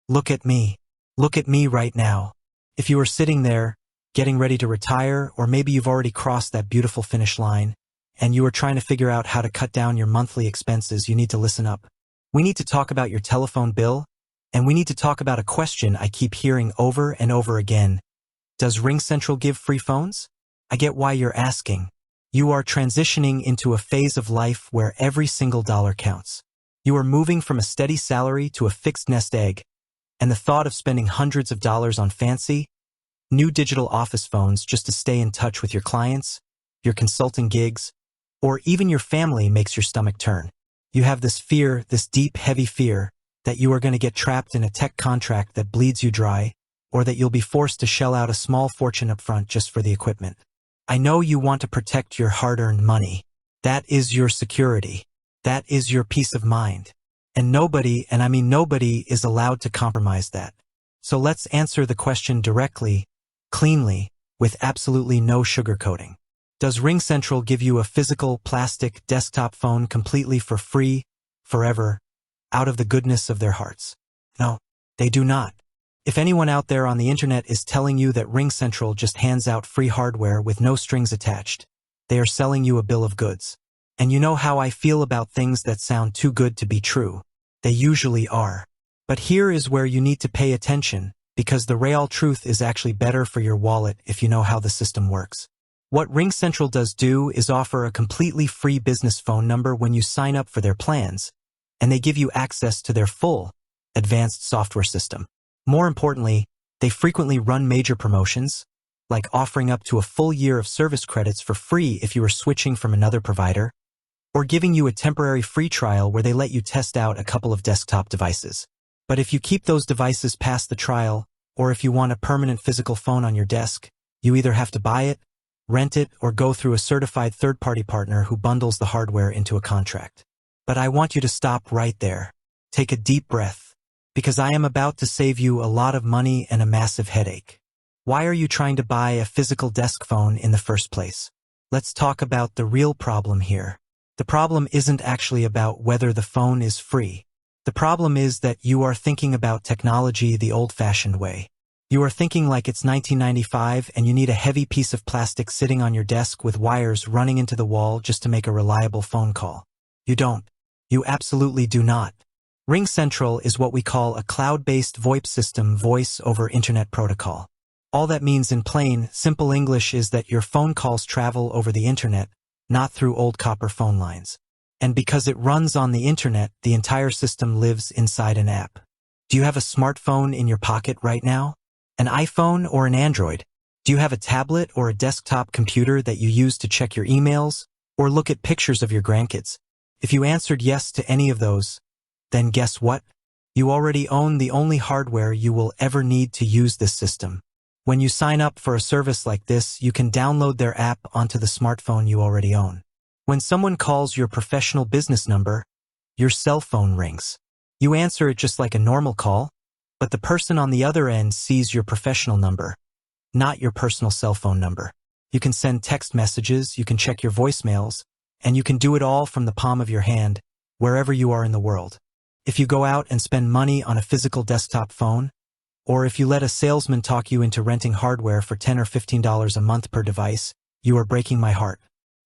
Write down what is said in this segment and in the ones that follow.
Look at me. Look at me right now. If you are sitting there, getting ready to retire, or maybe you've already crossed that beautiful finish line, and you are trying to figure out how to cut down your monthly expenses, you need to listen up. We need to talk about your telephone bill, and we need to talk about a question I keep hearing over and over again. Does RingCentral give free phones? I get why you're asking. You are transitioning into a phase of life where every single dollar counts. You are moving from a steady salary to a fixed nest egg, and the thought of spending hundreds of dollars on fancy, new digital office phones just to stay in touch with your clients, your consulting gigs, or even your family makes your stomach turn. You have this fear, this deep, heavy fear, that you are going to get trapped in a tech contract that bleeds you dry, or that you'll be forced to shell out a small fortune up front just for the equipment. I know you want to protect your hard-earned money. That is your security. That is your peace of mind. And nobody, and I mean nobody, is allowed to compromise that. So let's answer the question directly, cleanly, with absolutely no sugarcoating. Does RingCentral give you a physical, plastic, desktop phone completely for free, forever, out of the goodness of their hearts? No, they do not. If anyone out there on the internet is telling you that RingCentral just hands out free hardware with no strings attached, they are selling you a bill of goods. And you know how I feel about things that sound too good to be true. They usually are. But here is where you need to pay attention, because the real truth is actually better for your wallet if you know how the system works. What RingCentral does do is offer a completely free business phone number when you sign up for their plans, and they give you access to their full, advanced software system. More importantly, they frequently run major promotions, like offering up to a full year of service credits for free if you are switching from another provider, or giving you a temporary free trial where they let you test out a couple of desktop devices. But if you keep those devices past the trial, or if you want a permanent physical phone on your desk, you either have to buy it, rent it, or go through a certified third-party partner who bundles the hardware into a contract. But I want you to stop right there. Take a deep breath, because I am about to save you a lot of money and a massive headache. Why are you trying to buy a physical desk phone in the first place? Let's talk about the real problem here. The problem isn't actually about whether the phone is free. The problem is that you are thinking about technology the old-fashioned way. You are thinking like it's 1995 and you need a heavy piece of plastic sitting on your desk with wires running into the wall just to make a reliable phone call. You don't. You absolutely do not. RingCentral is what we call a cloud-based VoIP system, voice over internet protocol. All that means in plain, simple English is that your phone calls travel over the internet, not through old copper phone lines. And because it runs on the internet, the entire system lives inside an app. Do you have a smartphone in your pocket right now? An iPhone or an Android? Do you have a tablet or a desktop computer that you use to check your emails or look at pictures of your grandkids? If you answered yes to any of those, then guess what? You already own the only hardware you will ever need to use this system. When you sign up for a service like this, you can download their app onto the smartphone you already own. When someone calls your professional business number, your cell phone rings. You answer it just like a normal call, but the person on the other end sees your professional number, not your personal cell phone number. You can send text messages, you can check your voicemails, and you can do it all from the palm of your hand, wherever you are in the world. If you go out and spend money on a physical desktop phone, or if you let a salesman talk you into renting hardware for $10 or $15 a month per device, you are breaking my heart.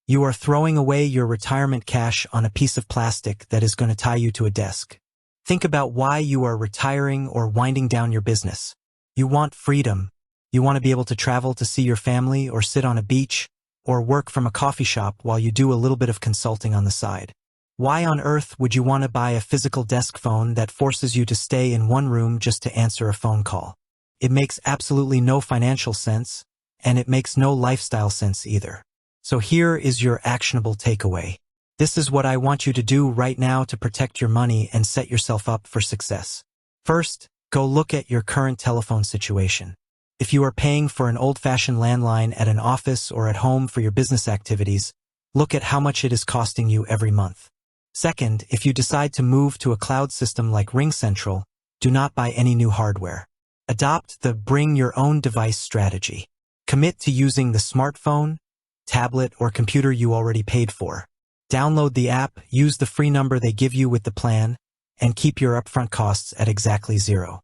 You are throwing away your retirement cash on a piece of plastic that is going to tie you to a desk. Think about why you are retiring or winding down your business. You want freedom. You want to be able to travel to see your family or sit on a beach or work from a coffee shop while you do a little bit of consulting on the side. Why on earth would you want to buy a physical desk phone that forces you to stay in one room just to answer a phone call? It makes absolutely no financial sense, and it makes no lifestyle sense either. So here is your actionable takeaway. This is what I want you to do right now to protect your money and set yourself up for success. First, go look at your current telephone situation. If you are paying for an old-fashioned landline at an office or at home for your business activities, look at how much it is costing you every month. Second, if you decide to move to a cloud system like RingCentral, do not buy any new hardware. Adopt the bring your own device strategy. Commit to using the smartphone, tablet, or computer you already paid for. Download the app, use the free number they give you with the plan, and keep your upfront costs at exactly zero.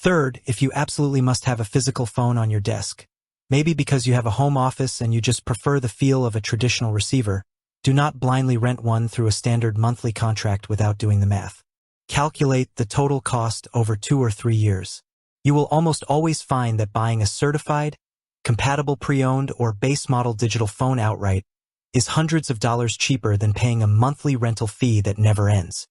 Third, if you absolutely must have a physical phone on your desk, maybe because you have a home office and you just prefer the feel of a traditional receiver, do not blindly rent one through a standard monthly contract without doing the math. Calculate the total cost over 2 or 3 years. You will almost always find that buying a certified, compatible pre-owned or base model digital phone outright is hundreds of dollars cheaper than paying a monthly rental fee that never ends.